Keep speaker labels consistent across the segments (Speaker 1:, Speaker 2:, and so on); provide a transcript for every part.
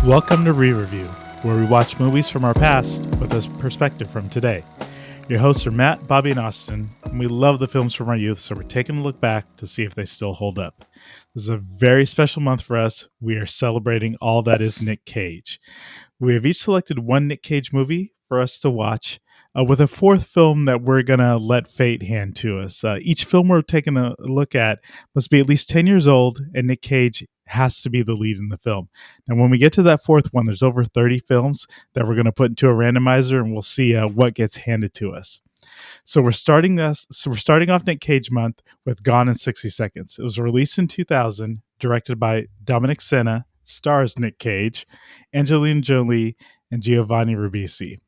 Speaker 1: Welcome to Re-Review, where we watch movies from our past with a perspective from today. Your hosts are Matt, Bobby, and Austin, and we love the films from our youth, so we're taking a look back to see if they still hold up. This is a very special month for us. We are celebrating all that is Nic Cage. We have each selected one Nic Cage movie for us to watch, with a fourth film that we're going to let fate hand to us. Each film we're taking a look at must be at least 10 years old, and Nic Cage has to be the lead in the film. And when we get to that fourth one, there's over 30 films that we're going to put into a randomizer, and we'll see what gets handed to us. So we're starting off Nic Cage month with Gone in 60 Seconds. It was released in 2000, directed by Dominic Sena, stars Nic Cage, Angelina Jolie, and Giovanni Ribisi.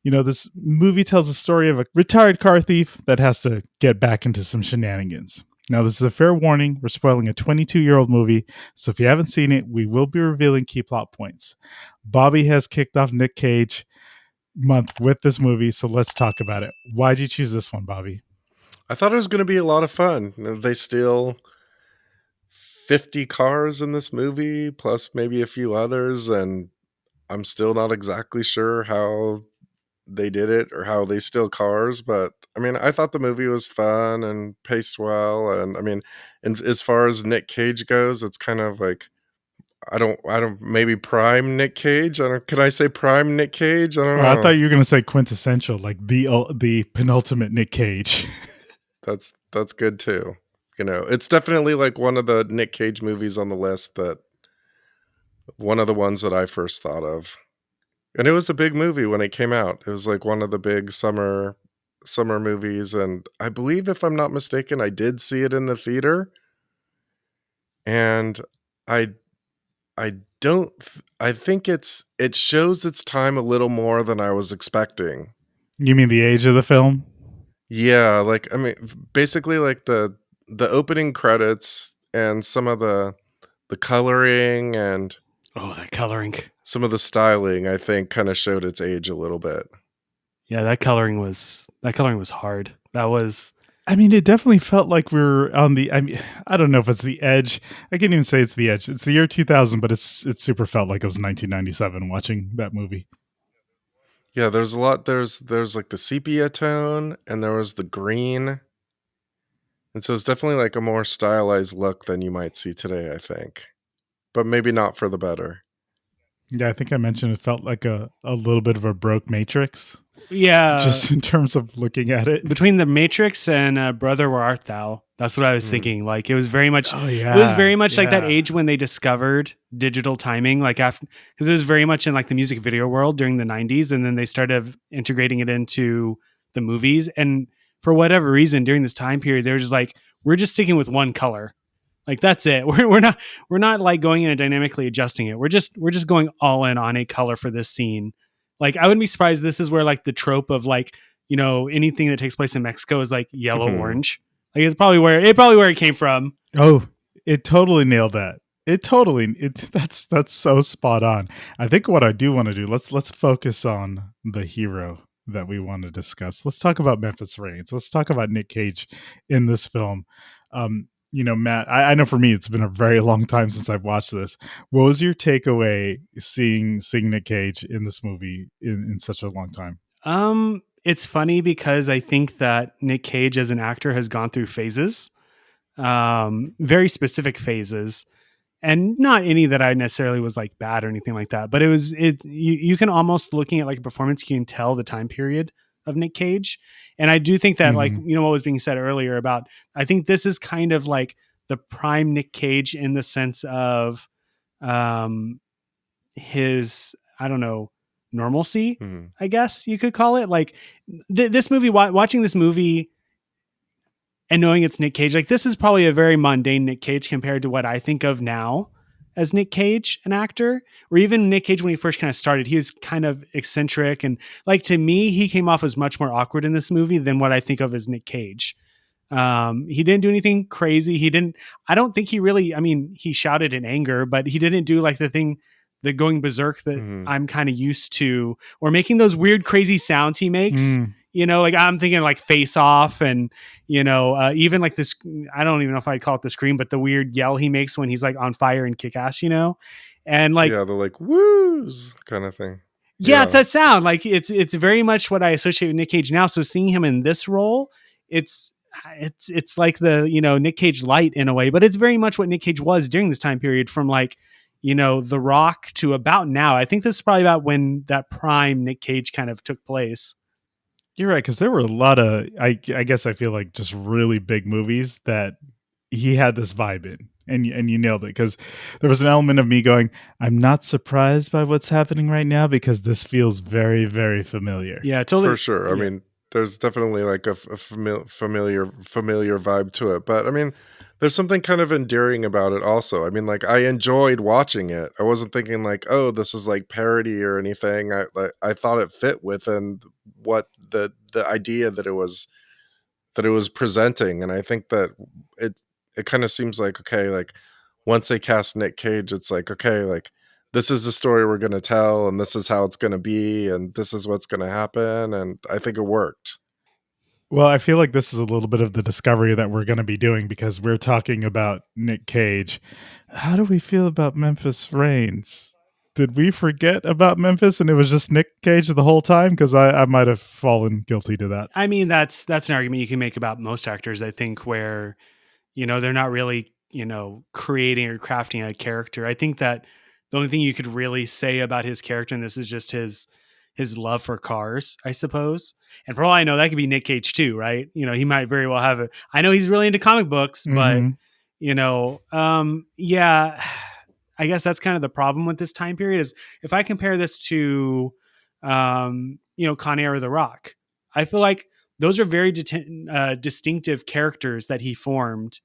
Speaker 1: You know, this movie tells the story of a retired car thief that has to get back into some shenanigans. Now, this is a fair warning. We're spoiling a 22-year-old movie, so if you haven't seen it, we will be revealing key plot points. Bobby has kicked off Nic Cage month with this movie, so let's talk about it. Why'd you choose this one, Bobby?
Speaker 2: I thought it was going to be a lot of fun. They steal 50 cars in this movie, plus maybe a few others, and I'm still not exactly sure how they did it or how they steal cars, but I mean, I thought the movie was fun and paced well, and I mean, and as far as Nic Cage goes, it's kind of like I don't maybe prime Nic Cage. Can I say prime Nic Cage? I don't know.
Speaker 1: I thought you were going to say quintessential, like the penultimate Nic Cage.
Speaker 2: That's good too. You know, it's definitely like one of the Nic Cage movies on the list, that one of the ones that I first thought of. And it was a big movie when it came out. It was like one of the big summer movies, and I believe, if I'm not mistaken, I did see it in the theater. And I don't I think it shows its time a little more than I was expecting.
Speaker 1: You mean the age of the film?
Speaker 2: Yeah, like I mean, basically like the opening credits and some of the coloring and
Speaker 3: that coloring.
Speaker 2: some of the styling, I think, kind of showed its age a little bit.
Speaker 3: Yeah, that coloring was hard. That was
Speaker 1: I mean, it definitely felt like we were on the. I mean, I don't know if it's the edge. I can't even say it's the edge. It's the year 2000, but it super felt like it was 1997 watching that movie.
Speaker 2: Yeah, there's a lot. There's like the sepia tone, and there was the green, and so it's definitely like a more stylized look than you might see today, I think, but maybe not for the better.
Speaker 1: Yeah, I think I mentioned it felt like a little bit of a broke Matrix.
Speaker 3: Yeah,
Speaker 1: just in terms of looking at it.
Speaker 3: Between the Matrix and Brother, Where Art Thou? That's what I was thinking. Like it was very much.
Speaker 1: Oh yeah,
Speaker 3: it was very much like that age when they discovered digital timing. Like after, because it was very much in like the music video world during the 90s, and then they started integrating it into the movies. And for whatever reason, during this time period, they were just like, we're just sticking with one color. Like that's it. We're not like going in and dynamically adjusting it. We're just going all in on a color for this scene. Like I wouldn't be surprised. This is where like the trope of like, you know, anything that takes place in Mexico is like yellow, orange. Like it's probably where it came from.
Speaker 1: Oh, it totally nailed that. That's so spot on. I think what I do want to do, let's focus on the hero that we want to discuss. Let's talk about Memphis Reigns. Let's talk about Nic Cage in this film. You know, Matt, I know for me, it's been a very long time since I've watched this. What was your takeaway seeing Nic Cage in this movie in such a long time?
Speaker 3: It's funny because I think that Nic Cage as an actor has gone through phases, very specific phases, and not any that I necessarily was like bad or anything like that. But you can almost, looking at like a performance, you can tell the time period of Nic Cage. And I do think that like, you know, what was being said earlier about, I think this is kind of like the prime Nic Cage in the sense of his, I don't know, normalcy, I guess you could call it. Like this movie, watching this movie and knowing it's Nic Cage, like this is probably a very mundane Nic Cage compared to what I think of now as Nic Cage, an actor, or even Nic Cage when he first kind of started. He was kind of eccentric, and like to me, he came off as much more awkward in this movie than what I think of as Nic Cage. He didn't do anything crazy. I don't think he really, I mean, he shouted in anger, but he didn't do like the going berserk that I'm kind of used to, or making those weird, crazy sounds he makes. You know, like I'm thinking like Face Off, and even like this. I don't even know if I'd call it the scream, but the weird yell he makes when he's like on fire in Kick Ass. And like
Speaker 2: the like woos kind of thing.
Speaker 3: Yeah, it's that sound. Like it's very much what I associate with Nic Cage now. So seeing him in this role, it's like the Nic Cage light in a way, but it's very much what Nic Cage was during this time period, from like The Rock to about now. I think this is probably about when that prime Nic Cage kind of took place.
Speaker 1: You're right, because there were a lot of I guess I feel like just really big movies that he had this vibe in, and you nailed it, because there was an element of me going, I'm not surprised by what's happening right now because this feels very, very familiar.
Speaker 3: Yeah, totally.
Speaker 2: For sure. I mean, there's definitely like a familiar vibe to it, but I mean, there's something kind of endearing about it also. I mean, like I enjoyed watching it. I wasn't thinking like, oh, this is like parody or anything. I thought it fit within what the idea that it was presenting, and I think that it kind of seems like, okay, like once they cast Nic Cage, it's like, okay, like this is the story we're going to tell, and this is how it's going to be, and this is what's going to happen, and I think it worked.
Speaker 1: Well, I feel like this is a little bit of the discovery that we're going to be doing, because we're talking about Nic Cage. How do we feel about Memphis Reigns? Did we forget about Memphis and it was just Nic Cage the whole time? Because I might have fallen guilty to that.
Speaker 3: I mean, that's an argument you can make about most actors, I think, where, they're not really, creating or crafting a character. I think that the only thing you could really say about his character in this is just his love for cars, I suppose. And for all I know, that could be Nic Cage too, right? He might very well have it. I know he's really into comic books, but yeah, I guess that's kind of the problem with this time period. Is if I compare this to, Con Air or The Rock, I feel like those are very distinctive characters that he formed.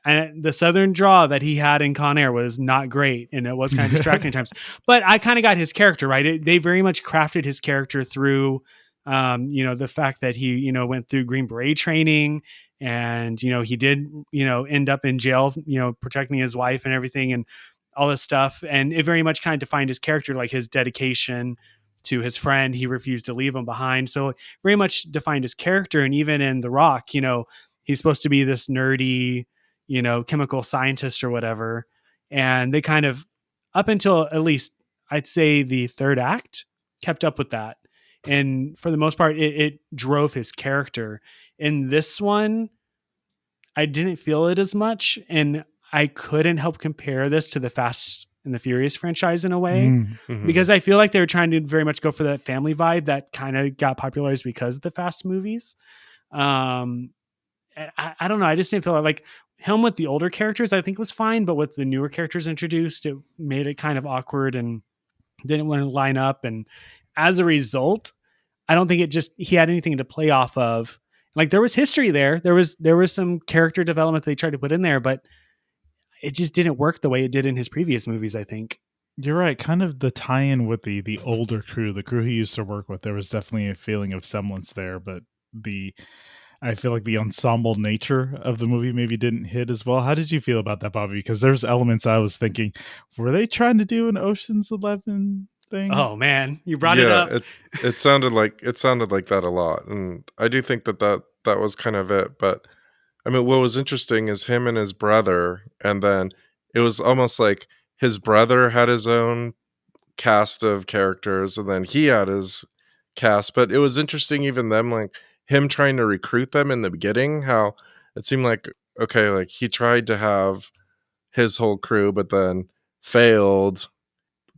Speaker 3: And the Southern draw that he had in Con Air was not great, and it was kind of distracting at times. But I kind of got his character right. They very much crafted his character through, the fact that he, went through Green Beret training, and he did, end up in jail, protecting his wife and everything, and all this stuff. And it very much kind of defined his character, like his dedication to his friend. He refused to leave him behind, so it very much defined his character. And even in The Rock, he's supposed to be this nerdy, chemical scientist or whatever. And they kind of, up until at least I'd say the third act, kept up with that. And for the most part, it drove his character. In this one, I didn't feel it as much. And I couldn't help compare this to the Fast and the Furious franchise in a way, because I feel like they were trying to very much go for that family vibe that kind of got popularized because of the Fast movies. I don't know. I just didn't feel like him with the older characters, I think was fine, but with the newer characters introduced, it made it kind of awkward and didn't want to line up. And as a result, I don't think he had anything to play off of. Like there was history there. There was some character development they tried to put in there, but it just didn't work the way it did in his previous movies, I think.
Speaker 1: You're right. Kind of the tie-in with the older crew, the crew he used to work with, there was definitely a feeling of semblance there, but I feel like the ensemble nature of the movie maybe didn't hit as well. How did you feel about that, Bobby? Because there's elements I was thinking, were they trying to do an Ocean's 11 thing?
Speaker 3: Oh man, you brought it up.
Speaker 2: It sounded like that a lot, and I do think that was kind of it. But I mean, what was interesting is him and his brother, and then it was almost like his brother had his own cast of characters, and then he had his cast. But it was interesting, even them, like him trying to recruit them in the beginning, how it seemed like, okay, like he tried to have his whole crew, but then failed,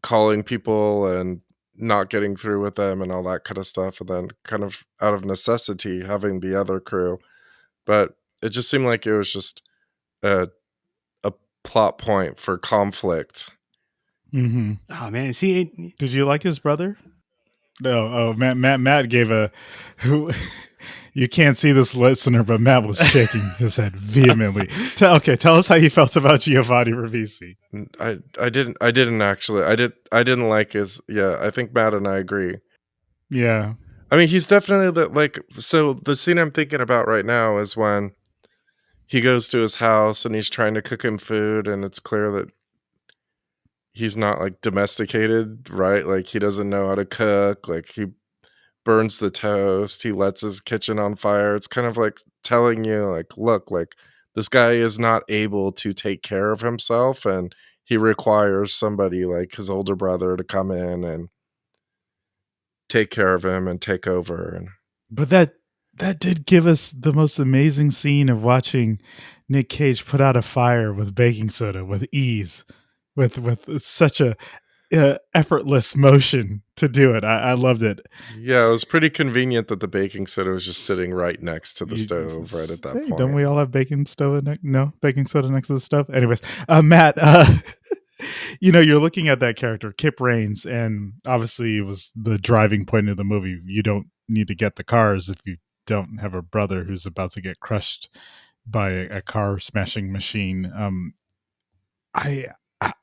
Speaker 2: calling people and not getting through with them and all that kind of stuff, and then kind of out of necessity having the other crew. But it just seemed like it was just a plot point for conflict.
Speaker 3: Oh man, see,
Speaker 1: did you like his brother? No. Oh, Matt gave a who. You can't see this, listener, but Matt was shaking his head vehemently. Tell us how you felt about Giovanni Ribisi.
Speaker 2: I didn't actually. I didn't like his. Yeah, I think Matt and I agree.
Speaker 1: Yeah.
Speaker 2: I mean, he's definitely so the scene I'm thinking about right now is when he goes to his house and he's trying to cook him food, and it's clear that he's not like domesticated, right? Like he doesn't know how to cook. Like he burns the toast. He lets his kitchen on fire. It's kind of like telling you, like, look, like this guy is not able to take care of himself, and he requires somebody like his older brother to come in and take care of him and take over. And
Speaker 1: But that did give us the most amazing scene of watching Nic Cage put out a fire with baking soda with ease, with such a effortless motion to do it. I loved it.
Speaker 2: yeah, it was pretty convenient that the baking soda was just sitting right next to the stove right at that
Speaker 1: Say,
Speaker 2: point.
Speaker 1: don't we all have baking soda? No, baking soda next to the stove. Anyways, Matt, you're looking at that character, Kip Raines, and obviously it was the driving point of the movie. You don't need to get the cars if you don't have a brother who's about to get crushed by a car smashing machine.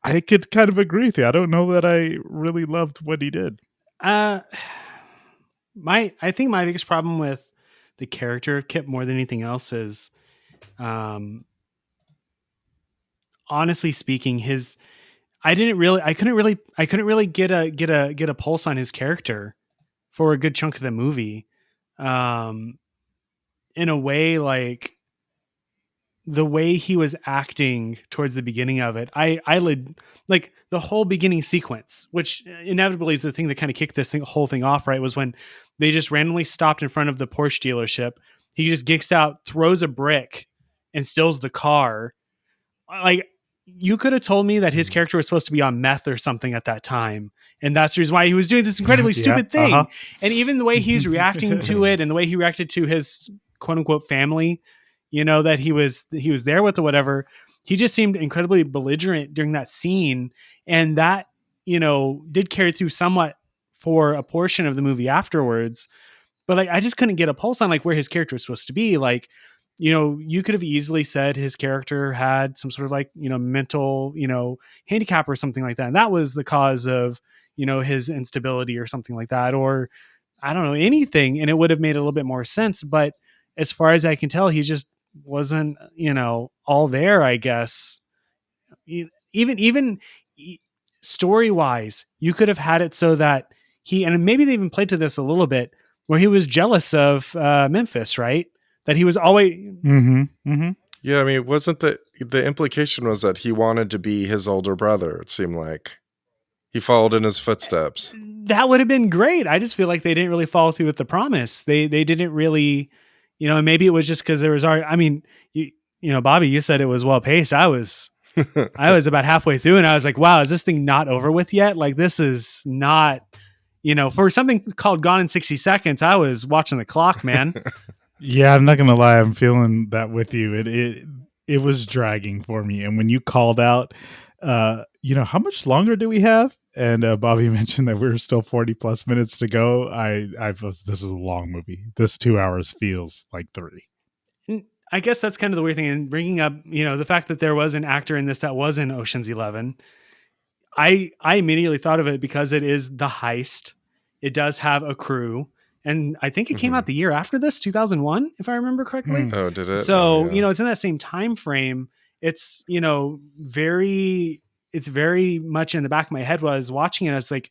Speaker 1: I could kind of agree with you. I don't know that I really loved what he did.
Speaker 3: I think my biggest problem with the character of Kip more than anything else is, honestly speaking, I couldn't really get a pulse on his character for a good chunk of the movie. In a way, like the way he was acting towards the beginning of it, I like the whole beginning sequence, which inevitably is the thing that kind of kicked whole thing off, right? Was when they just randomly stopped in front of the Porsche dealership. He just geeks out, throws a brick, and steals the car. Like, you could have told me that his character was supposed to be on meth or something at that time, and that's the reason why he was doing this incredibly stupid thing. Uh-huh. And even the way he's reacting to it, and the way he reacted to his quote unquote family, that he was there with or whatever, he just seemed incredibly belligerent during that scene. And that, did carry through somewhat for a portion of the movie afterwards. But like, I just couldn't get a pulse on like where his character was supposed to be. Like, you could have easily said his character had some sort of like, mental, handicap or something like that. And that was the cause of, his instability or something like that, or I don't know, anything. And it would have made a little bit more sense. But as far as I can tell, he just wasn't, all there, I guess. Even story wise, you could have had it so that and maybe they even played to this a little bit, where he was jealous of Memphis, right? That he was always.
Speaker 1: Mm-hmm. Mm-hmm.
Speaker 2: Yeah, I mean, it wasn't the implication was that he wanted to be his older brother. It seemed like he followed in his footsteps.
Speaker 3: That would have been great. I just feel like they didn't really follow through with the promise. They didn't really, and maybe it was just because there was already. I mean, Bobby, you said it was well paced. I was about halfway through, and I was like, wow, is this thing not over with yet? Like, this is not, for something called Gone in 60 Seconds. I was watching the clock, man.
Speaker 1: Yeah, I'm not gonna lie, I'm feeling that with you. It was dragging for me. And when you called out, how much longer do we have? And Bobby mentioned that we're still 40 plus minutes to go. This is a long movie. This 2 hours feels like 3.
Speaker 3: I guess that's kind of the weird thing. And bringing up, the fact that there was an actor in this that was in Ocean's 11, I immediately thought of it because it is the heist. It does have a crew. And I think it came out the year after this, 2001, if I remember correctly.
Speaker 2: Oh, did it?
Speaker 3: So, it's in that same time frame. It's, very much in the back of my head while I was watching it. It's like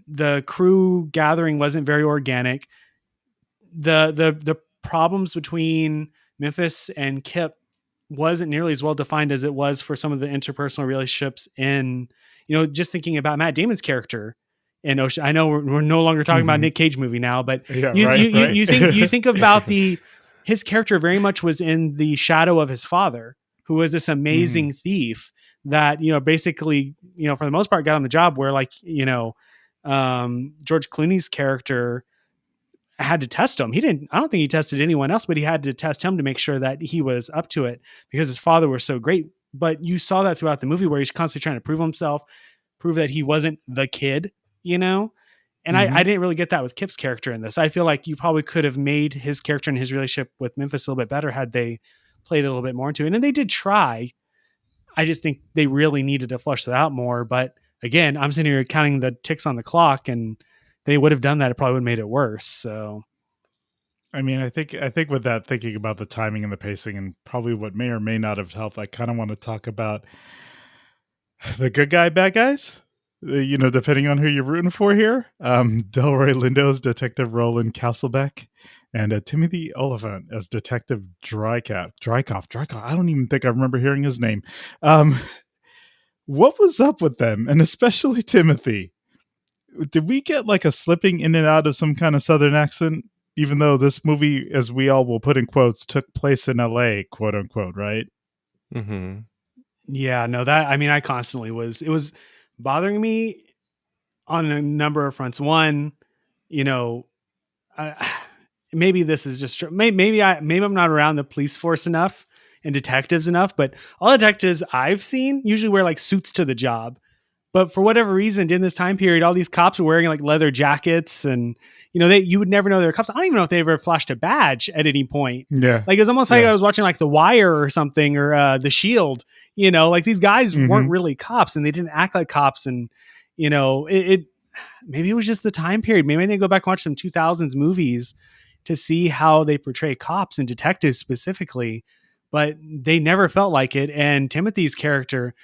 Speaker 3: the crew gathering wasn't very organic. The problems between Memphis and Kip wasn't nearly as well defined as it was for some of the interpersonal relationships in, just thinking about Matt Damon's character in Ocean. I know we're no longer talking about Nic Cage movie now, but you think about his character very much was in the shadow of his father, who was this amazing thief that, basically, for the most part got on the job, where like, George Clooney's character had to test him. I don't think he tested anyone else, but he had to test him to make sure that he was up to it because his father was so great. But you saw that throughout the movie where he's constantly trying to prove himself, prove that he wasn't the kid, and I didn't really get that with Kip's character in this. I feel like you probably could have made his character and his relationship with Memphis a little bit better had they played a little bit more into it. And they did try. I just think they really needed to flush that out more. But again, I'm sitting here counting the ticks on the clock, and they would have done that. It probably would have made it worse. So,
Speaker 1: I mean, I think with that, thinking about the timing and the pacing and probably what may or may not have helped, I kind of want to talk about the good guy, bad guys. depending on who you're rooting for here, Delroy Lindo's Detective Roland Castlebeck, and Timothy Oliphant as Detective Drykoff. I don't even think I remember hearing his name. What was up with them, and especially Timothy? Did we get like a slipping in and out of some kind of Southern accent? Even though this movie, as we all will put in quotes, took place in LA, quote unquote, right?
Speaker 2: Mm-hmm.
Speaker 3: Yeah, no, I constantly it was bothering me on a number of fronts. One, you know, uh, maybe this is just maybe I'm not around the police force enough and detectives enough, but all detectives I've seen usually wear like suits to the job. But for whatever reason, in this time period, all these cops were wearing like leather jackets, and you would never know they were cops. I don't even know if they ever flashed a badge at any point.
Speaker 1: Yeah.
Speaker 3: Like it was almost like I was watching like The Wire or something, or The Shield. Like these guys weren't really cops, and they didn't act like cops. And it maybe it was just the time period. Maybe I need to go back and watch some 2000s movies to see how they portray cops and detectives specifically. But they never felt like it. And Timothy's character,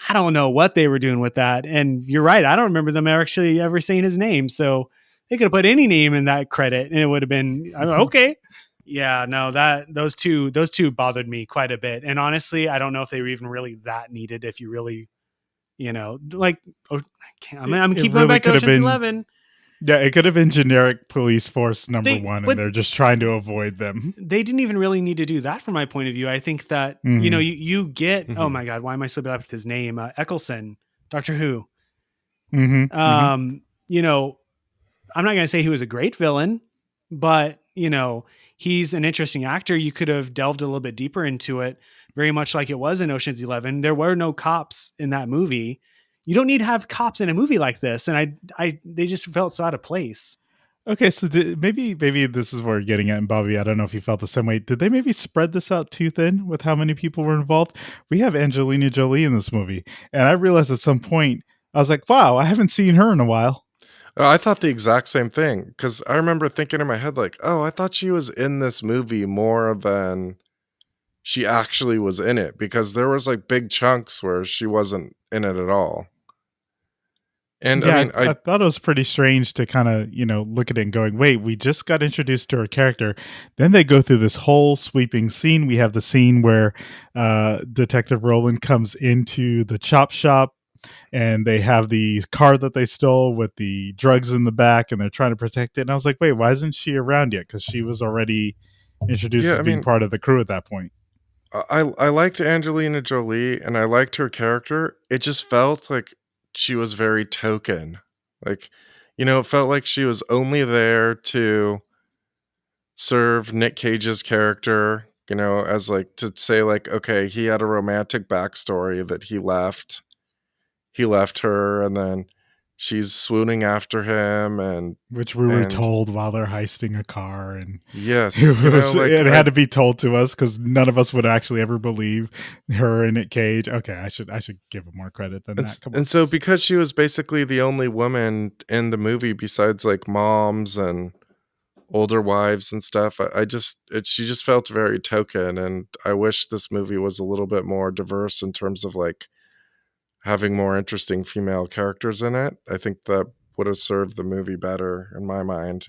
Speaker 3: I don't know what they were doing with that. And you're right. I don't remember them actually ever saying his name. So they could have put any name in that credit and it would have been okay. Yeah, no, those two bothered me quite a bit. And honestly, I don't know if they were even really that needed. If you really, like, I'm keep going
Speaker 1: really
Speaker 3: back to Ocean's 11.
Speaker 1: Yeah, it could have been generic police force number one, and they're just trying to avoid them.
Speaker 3: They didn't even really need to do that from my point of view. I think that, you get, oh my God, why am I so bad with his name? Eccleston, Doctor Who. I'm not going to say he was a great villain, but he's an interesting actor. You could have delved a little bit deeper into it, very much like it was in Ocean's 11. There were no cops in that movie. You don't need to have cops in a movie like this. And they just felt so out of place.
Speaker 1: Okay, so maybe this is what we're getting at, and Bobby, I don't know if you felt the same way. Did they maybe spread this out too thin with how many people were involved? We have Angelina Jolie in this movie, and I realized at some point, I was like, wow, I haven't seen her in a while.
Speaker 2: I thought the exact same thing, because I remember thinking in my head, like, oh, I thought she was in this movie more than she actually was in it, because there was like big chunks where she wasn't in it at all. And
Speaker 1: yeah,
Speaker 2: I mean,
Speaker 1: I thought it was pretty strange to kind of, look at it and going, wait, we just got introduced to her character. Then they go through this whole sweeping scene. We have the scene where Detective Roland comes into the chop shop and they have the car that they stole with the drugs in the back and they're trying to protect it. And I was like, wait, why isn't she around yet? Because she was already introduced as being part of the crew at that point.
Speaker 2: I liked Angelina Jolie and I liked her character. It just felt like she was very token. Like, it felt like she was only there to serve Nic Cage's character, as like to say like, okay, he had a romantic backstory that he left her, and then she's swooning after him, and
Speaker 1: which we were told while they're heisting a car, and
Speaker 2: yes,
Speaker 1: it had to be told to us because none of us would actually ever believe her and Nic Cage. Okay, I should give him more credit than that. Come on.
Speaker 2: And so because she was basically the only woman in the movie besides like moms and older wives and stuff, she just felt very token, and I wish this movie was a little bit more diverse in terms of like having more interesting female characters in it. I think that would have served the movie better in my mind.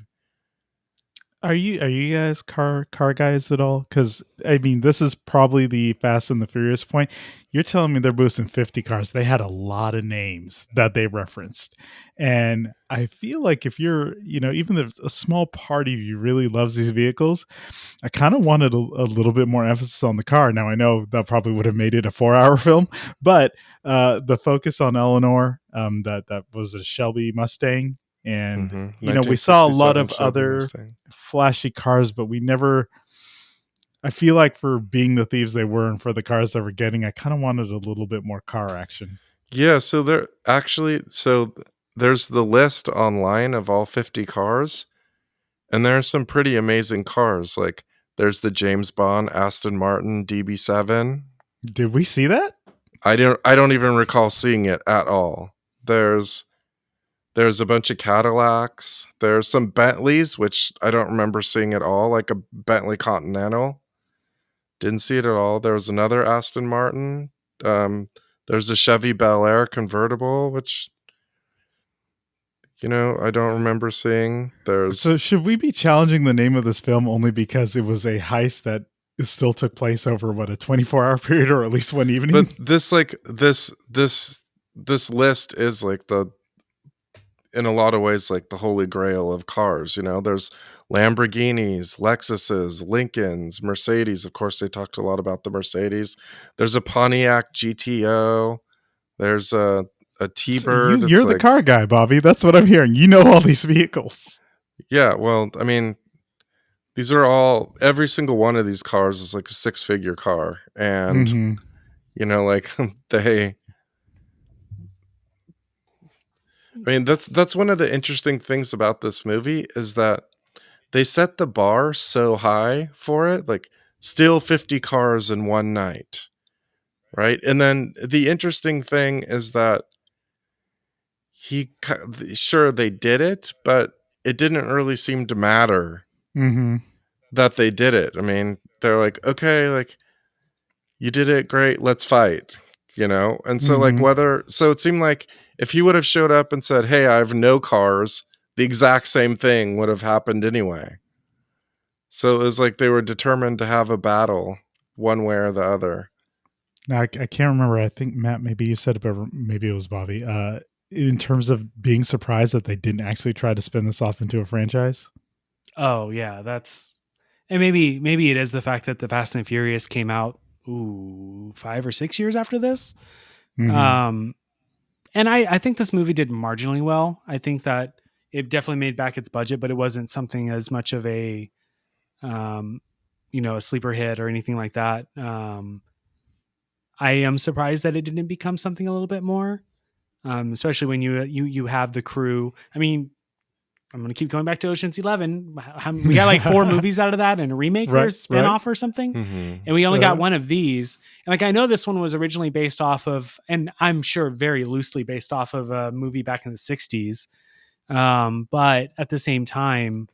Speaker 1: Are you guys car guys at all? Because I mean, this is probably the Fast and the Furious point. You're telling me they're boosting 50 cars. They had a lot of names that they referenced, and I feel like if you're, even if a small part of you really loves these vehicles, I kind of wanted a little bit more emphasis on the car. Now I know that probably would have made it a 4-hour film, but the focus on Eleanor, that was a Shelby Mustang. And we saw a lot of other
Speaker 2: Mustang.
Speaker 1: Flashy cars, but we never. I feel like for being the thieves they were and for the cars they were getting, I kind of wanted a little bit more car action.
Speaker 2: Yeah, so there's the list online of all 50 cars, and there are some pretty amazing cars. Like there's the James Bond Aston Martin DB7.
Speaker 1: Did we see that?
Speaker 2: I don't even recall seeing it at all. There's a bunch of Cadillacs. There's some Bentleys, which I don't remember seeing at all, like a Bentley Continental. Didn't see it at all. There was another Aston Martin. There's a Chevy Bel Air convertible, which I don't remember seeing.
Speaker 1: So should we be challenging the name of this film only because it was a heist that still took place over a 24-hour period, or at least one evening?
Speaker 2: But this list is like in a lot of ways, like the holy grail of cars. There's Lamborghinis, Lexuses, Lincolns, Mercedes. Of course, they talked a lot about the Mercedes. There's a Pontiac GTO. There's a T-Bird.
Speaker 1: So you're the car guy, Bobby. That's what I'm hearing. You know all these vehicles.
Speaker 2: Yeah, well, I mean, these are every single one of these cars is like a 6-figure car. And, like that's one of the interesting things about this movie is that they set the bar so high for it, like steal 50 cars in one night, right? And then the interesting thing is that sure, they did it, but it didn't really seem to matter that they did it. I mean, they're like, okay, like you did it, great, let's fight, And so so it seemed like if he would have showed up and said, hey, I have no cars, the exact same thing would have happened anyway. So it was like they were determined to have a battle one way or the other.
Speaker 1: Now, I can't remember. I think, Matt, maybe you said it, but maybe it was Bobby. In terms of being surprised that they didn't actually try to spin this off into a franchise.
Speaker 3: Oh, yeah. And maybe it is the fact that the Fast and Furious came out 5 or 6 years after this. And I think this movie did marginally well. I think that it definitely made back its budget, but it wasn't something as much of a a sleeper hit or anything like that. I am surprised that it didn't become something a little bit more, especially when you have the crew. I mean, I'm going to keep going back to Ocean's 11. We got like 4 movies out of that and a remake or a spinoff or something. And we only got one of these. And like, I know this one was originally based off of, and I'm sure very loosely based off of a movie back in the 60s. But at the same time,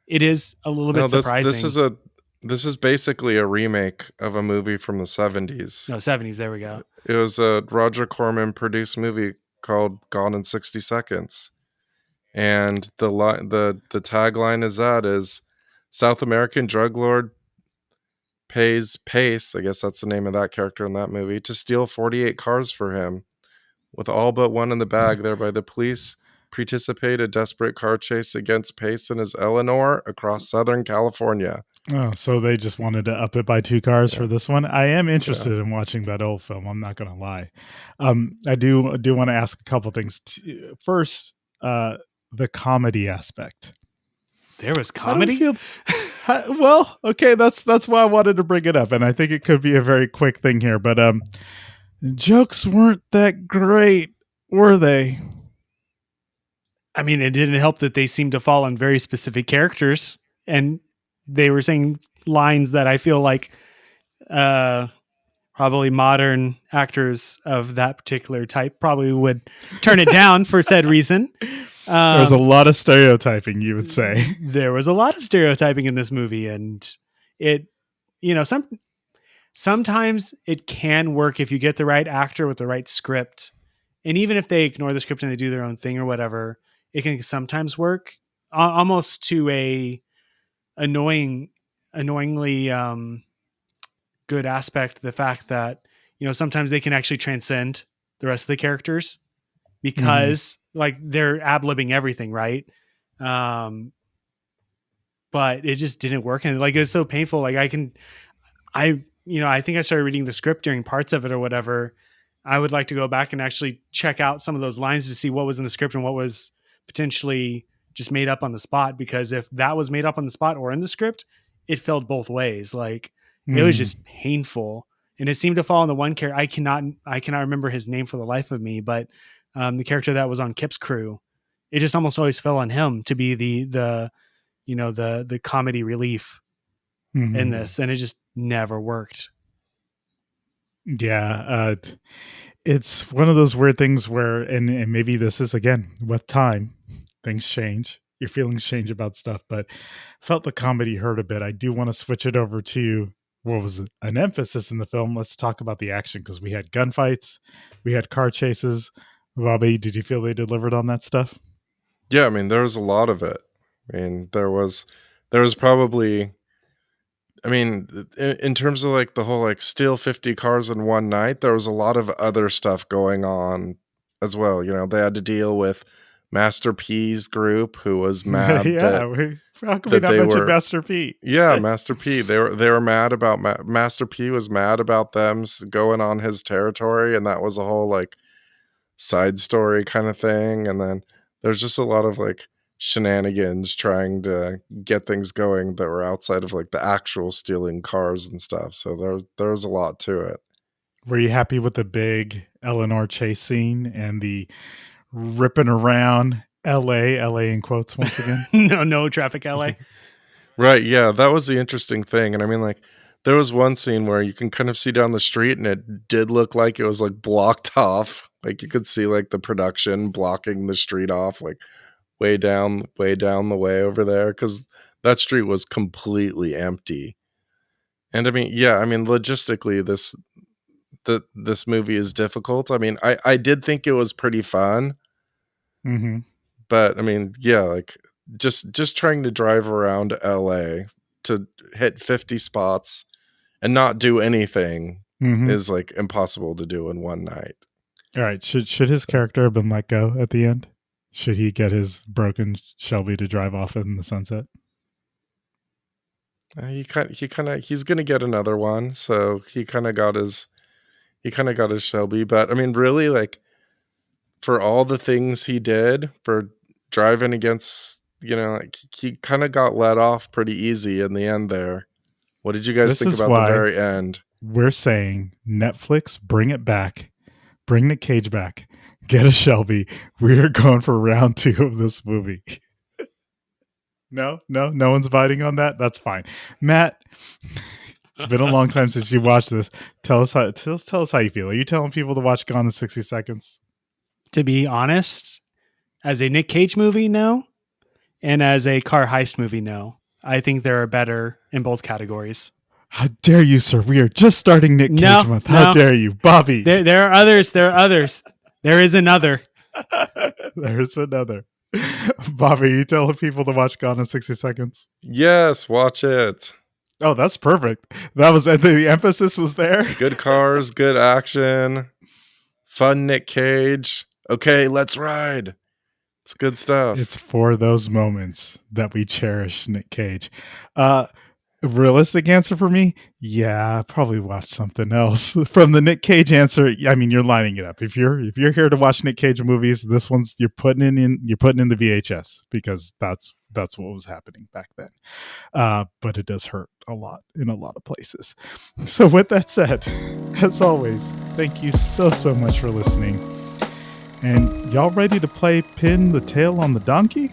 Speaker 3: it is a little bit surprising.
Speaker 2: This is basically a remake of a movie from the 70s.
Speaker 3: No, 70s. There we go.
Speaker 2: It was a Roger Corman produced movie called Gone in 60 Seconds. And the tagline is South American drug lord pays Pace, I guess that's the name of that character in that movie, to steal 48 cars for him, with all but one in the bag. Thereby the police participate a desperate car chase against Pace and his Eleanor across Southern California.
Speaker 1: Oh, so they just wanted to up it by 2 cars for this one. I am interested in watching that old film. I'm not going to lie. I do want to ask a couple things. First, the comedy aspect.
Speaker 3: There was comedy?
Speaker 1: Well, okay, that's why I wanted to bring it up, and I think it could be a very quick thing here, but jokes weren't that great, were they?
Speaker 3: I mean, it didn't help that they seemed to fall on very specific characters, and they were saying lines that I feel like probably modern actors of that particular type probably would turn it down for said reason.
Speaker 1: There was a lot of stereotyping, you would say.
Speaker 3: There was a lot of stereotyping in this movie, and it, sometimes it can work if you get the right actor with the right script. And even if they ignore the script and they do their own thing or whatever, it can sometimes work almost to a annoyingly good aspect. The fact that, sometimes they can actually transcend the rest of the characters because like they're ad-libbing everything. Right. But it just didn't work. And like, it was so painful. Like I think I started reading the script during parts of it or whatever. I would like to go back and actually check out some of those lines to see what was in the script and what was potentially just made up on the spot. Because if that was made up on the spot or in the script, it felt both ways. Like it was just painful. And it seemed to fall on the one character. I cannot remember his name for the life of me, but the character that was on Kip's crew, it just almost always fell on him to be the comedy relief in this. And it just never worked.
Speaker 1: Yeah. It's one of those weird things where, and maybe this is, again, with time, things change. Your feelings change about stuff, but felt the comedy hurt a bit. I do want to switch it over to what was an emphasis in the film. Let's talk about the action, because we had gunfights, we had car chases. Bobby, did you feel they delivered on that stuff?
Speaker 2: Yeah, I mean, there was a lot of it. I mean, there was probably, I mean, in terms of like the whole like steal 50 cars in one night, there was a lot of other stuff going on as well. You know, they had to deal with Master P's group, who was mad
Speaker 1: Yeah, how can we
Speaker 2: that
Speaker 1: not
Speaker 2: they
Speaker 1: mention
Speaker 2: were,
Speaker 1: Master P?
Speaker 2: yeah, Master P. They were mad about Master P was mad about them going on his territory, and that was a whole like side story kind of thing. And then there's just a lot of like shenanigans trying to get things going that were outside of like the actual stealing cars and stuff. So there was a lot to it.
Speaker 1: Were you happy with the big Eleanor chase scene and the ripping around LA in quotes once again?
Speaker 3: no traffic LA.
Speaker 2: Right, yeah, that was the interesting thing. And I mean, like, there was one scene where you can kind of see down the street and it did look like it was like blocked off. Like you could see like the production blocking the street off, like way down the way over there, because that street was completely empty. And I mean, yeah, I mean, logistically, this movie is difficult. I mean, I did think it was pretty fun,
Speaker 1: Mm-hmm.
Speaker 2: but I mean, yeah, like just trying to drive around LA to hit 50 spots and not do anything
Speaker 1: Mm-hmm.
Speaker 2: is like impossible to do in one night.
Speaker 1: All right. Should his character have been let go at the end? Should he get his broken Shelby to drive off in the sunset?
Speaker 2: He's gonna get another one, so he kind of got his Shelby. But I mean, really, like, for all the things he did for driving against, you know, like, he kind of got let off pretty easy in the end there. What did you guys
Speaker 1: This
Speaker 2: think
Speaker 1: is
Speaker 2: about the
Speaker 1: why
Speaker 2: very end?
Speaker 1: we're saying Netflix, bring it back. Bring Nic Cage back. Get a Shelby. We're going for round 2 of this movie. No one's biting on that. That's fine. Matt, it's been a long time since you watched this. Tell us how you feel. Are you telling people to watch Gone in 60 Seconds?
Speaker 3: To be honest, as a Nic Cage movie, no. And as a car heist movie, no. I think there are better in both categories.
Speaker 1: How dare you, sir? We are just starting Nic Cage month. How dare you, Bobby?
Speaker 3: There are others. There are others. There is another.
Speaker 1: There's another. Bobby, you telling people to watch Gone in 60 Seconds?
Speaker 2: Yes, watch it.
Speaker 1: Oh, that's perfect. That was the emphasis was there.
Speaker 2: Good cars, good action, fun Nic Cage. Okay, let's ride. It's good stuff.
Speaker 1: It's for those moments that we cherish Nic Cage. Realistic answer for me, yeah, probably watch something else. From the Nic Cage answer, I mean, you're lining it up. If you're here to watch Nic Cage movies, this one's you're putting in the VHS, because that's what was happening back then. But it does hurt a lot in a lot of places. So with that said, as always, thank you so much for listening. And y'all ready to play Pin the Tail on the Donkey?